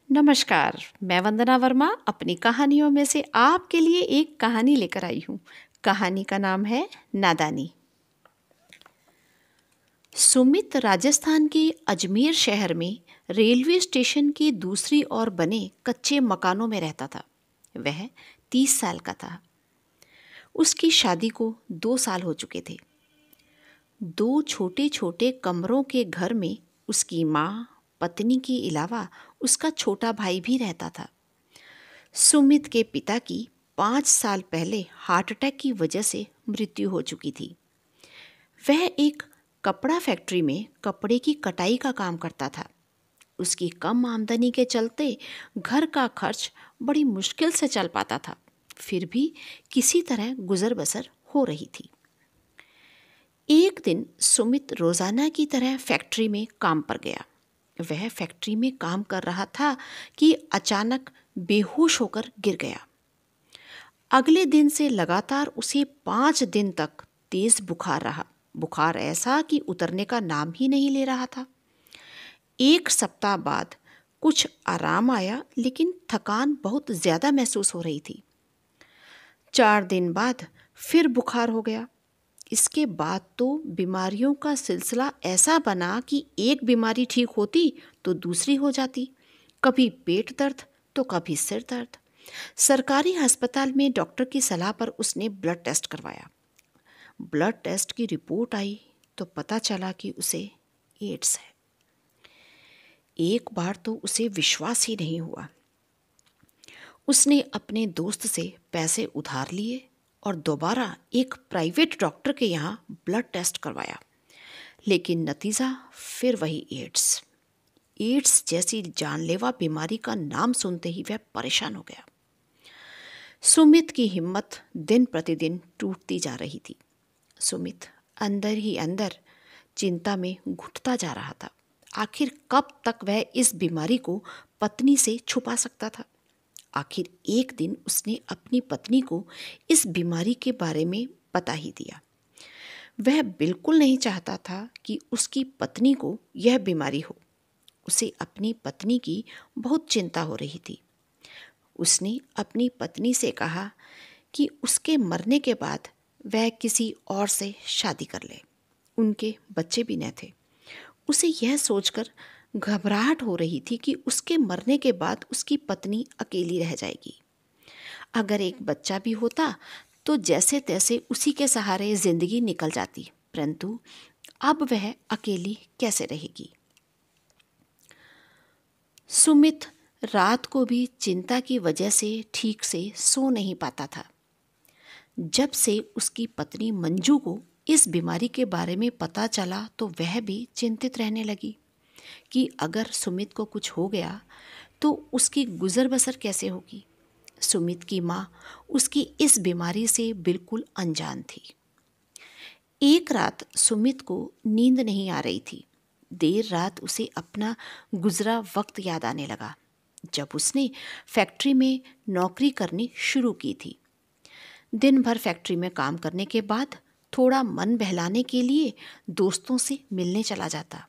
नमस्कार, मैं वंदना वर्मा अपनी कहानियों में से आपके लिए एक कहानी लेकर आई हूँ। कहानी का नाम है नादानी। सुमित राजस्थान के अजमेर शहर में रेलवे स्टेशन की दूसरी ओर बने कच्चे मकानों में रहता था। वह 30 साल का था। उसकी शादी को 2 साल हो चुके थे। 2 छोटे छोटे कमरों के घर में उसकी माँ, पत्नी के अलावा उसका छोटा भाई भी रहता था। सुमित के पिता की 5 साल पहले हार्ट अटैक की वजह से मृत्यु हो चुकी थी। वह एक कपड़ा फैक्ट्री में कपड़े की कटाई का काम करता था। उसकी कम आमदनी के चलते घर का खर्च बड़ी मुश्किल से चल पाता था। फिर भी किसी तरह गुजर बसर हो रही थी। एक दिन सुमित रोजाना की तरह फैक्ट्री में काम पर गया। वह फैक्ट्री में काम कर रहा था कि अचानक बेहोश होकर गिर गया। अगले दिन से लगातार उसे 5 दिन तक तेज बुखार रहा। बुखार ऐसा कि उतरने का नाम ही नहीं ले रहा था। 1 सप्ताह बाद कुछ आराम आया, लेकिन थकान बहुत ज्यादा महसूस हो रही थी। 4 दिन बाद फिर बुखार हो गया। इसके बाद तो बीमारियों का सिलसिला ऐसा बना कि एक बीमारी ठीक होती तो दूसरी हो जाती। कभी पेट दर्द तो कभी सिर दर्द। सरकारी अस्पताल में डॉक्टर की सलाह पर उसने ब्लड टेस्ट करवाया। ब्लड टेस्ट की रिपोर्ट आई तो पता चला कि उसे एड्स है। एक बार तो उसे विश्वास ही नहीं हुआ। उसने अपने दोस्त से पैसे उधार लिए और दोबारा एक प्राइवेट डॉक्टर के यहाँ ब्लड टेस्ट करवाया, लेकिन नतीजा फिर वही एड्स। एड्स जैसी जानलेवा बीमारी का नाम सुनते ही वह परेशान हो गया। सुमित की हिम्मत दिन प्रतिदिन टूटती जा रही थी। सुमित अंदर ही अंदर चिंता में घुटता जा रहा था। आखिर कब तक वह इस बीमारी को पत्नी से छुपा सकता था? आखिर एक दिन उसने अपनी पत्नी को इस बीमारी के बारे में बता ही दिया। वह बिल्कुल नहीं चाहता था कि उसकी पत्नी को यह बीमारी हो। उसे अपनी पत्नी की बहुत चिंता हो रही थी। उसने अपनी पत्नी से कहा कि उसके मरने के बाद वह किसी और से शादी कर ले। उनके बच्चे भी न थे। उसे यह सोचकर घबराहट हो रही थी कि उसके मरने के बाद उसकी पत्नी अकेली रह जाएगी। अगर एक बच्चा भी होता तो जैसे तैसे उसी के सहारे जिंदगी निकल जाती, परंतु अब वह अकेली कैसे रहेगी? सुमित रात को भी चिंता की वजह से ठीक से सो नहीं पाता था। जब से उसकी पत्नी मंजू को इस बीमारी के बारे में पता चला तो वह भी चिंतित रहने लगी कि अगर सुमित को कुछ हो गया तो उसकी गुजर बसर कैसे होगी। सुमित की माँ उसकी इस बीमारी से बिल्कुल अनजान थी। एक रात सुमित को नींद नहीं आ रही थी। देर रात उसे अपना गुजरा वक्त याद आने लगा, जब उसने फैक्ट्री में नौकरी करनी शुरू की थी। दिन भर फैक्ट्री में काम करने के बाद थोड़ा मन बहलाने के लिए दोस्तों से मिलने चला जाता।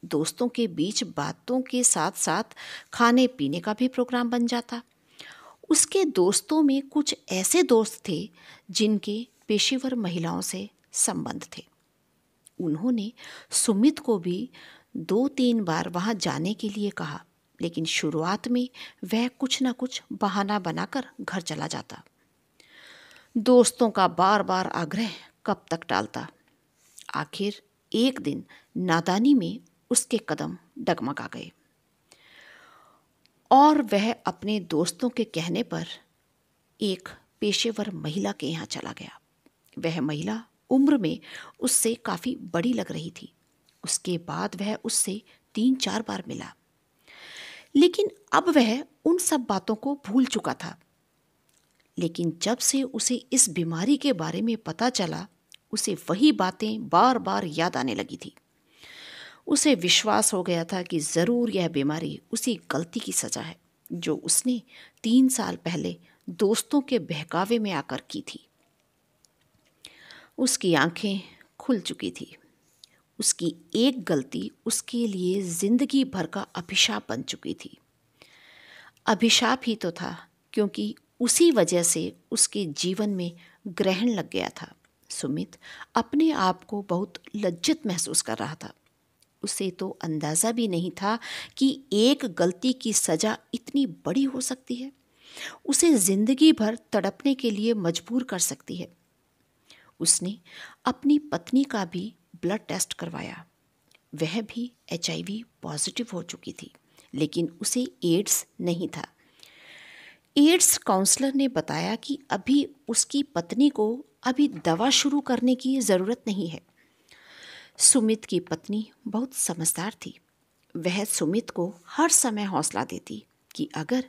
दोस्तों के बीच बातों के साथ साथ खाने पीने का भी प्रोग्राम बन जाता। उसके दोस्तों में कुछ ऐसे दोस्त थे जिनके पेशेवर महिलाओं से संबंध थे। उन्होंने सुमित को भी 2-3 बार वहां जाने के लिए कहा, लेकिन शुरुआत में वह कुछ न कुछ बहाना बनाकर घर चला जाता। दोस्तों का बार बार आग्रह कब तक टालता? आखिर एक दिन नादानी में उसके कदम डगमगा गए और वह अपने दोस्तों के कहने पर एक पेशेवर महिला के यहाँ चला गया। वह महिला उम्र में उससे काफ़ी बड़ी लग रही थी। उसके बाद वह उससे 3-4 बार मिला, लेकिन अब वह उन सब बातों को भूल चुका था। लेकिन जब से उसे इस बीमारी के बारे में पता चला, उसे वही बातें बार बार याद आने लगी थी। उसे विश्वास हो गया था कि ज़रूर यह बीमारी उसी गलती की सज़ा है जो उसने 3 साल पहले दोस्तों के बहकावे में आकर की थी। उसकी आंखें खुल चुकी थी। उसकी एक गलती उसके लिए जिंदगी भर का अभिशाप बन चुकी थी। अभिशाप ही तो था, क्योंकि उसी वजह से उसके जीवन में ग्रहण लग गया था। सुमित अपने आप को बहुत लज्जित महसूस कर रहा था। उसे तो अंदाज़ा भी नहीं था कि एक गलती की सज़ा इतनी बड़ी हो सकती है, उसे ज़िंदगी भर तड़पने के लिए मजबूर कर सकती है। उसने अपनी पत्नी का भी ब्लड टेस्ट करवाया। वह भी HIV पॉजिटिव हो चुकी थी, लेकिन उसे एड्स नहीं था। एड्स काउंसलर ने बताया कि अभी उसकी पत्नी को अभी दवा शुरू करने की ज़रूरत नहीं है। सुमित की पत्नी बहुत समझदार थी। वह सुमित को हर समय हौसला देती कि अगर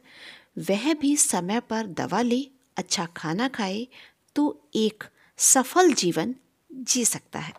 वह भी समय पर दवा ले, अच्छा खाना खाए, तो एक सफल जीवन जी सकता है।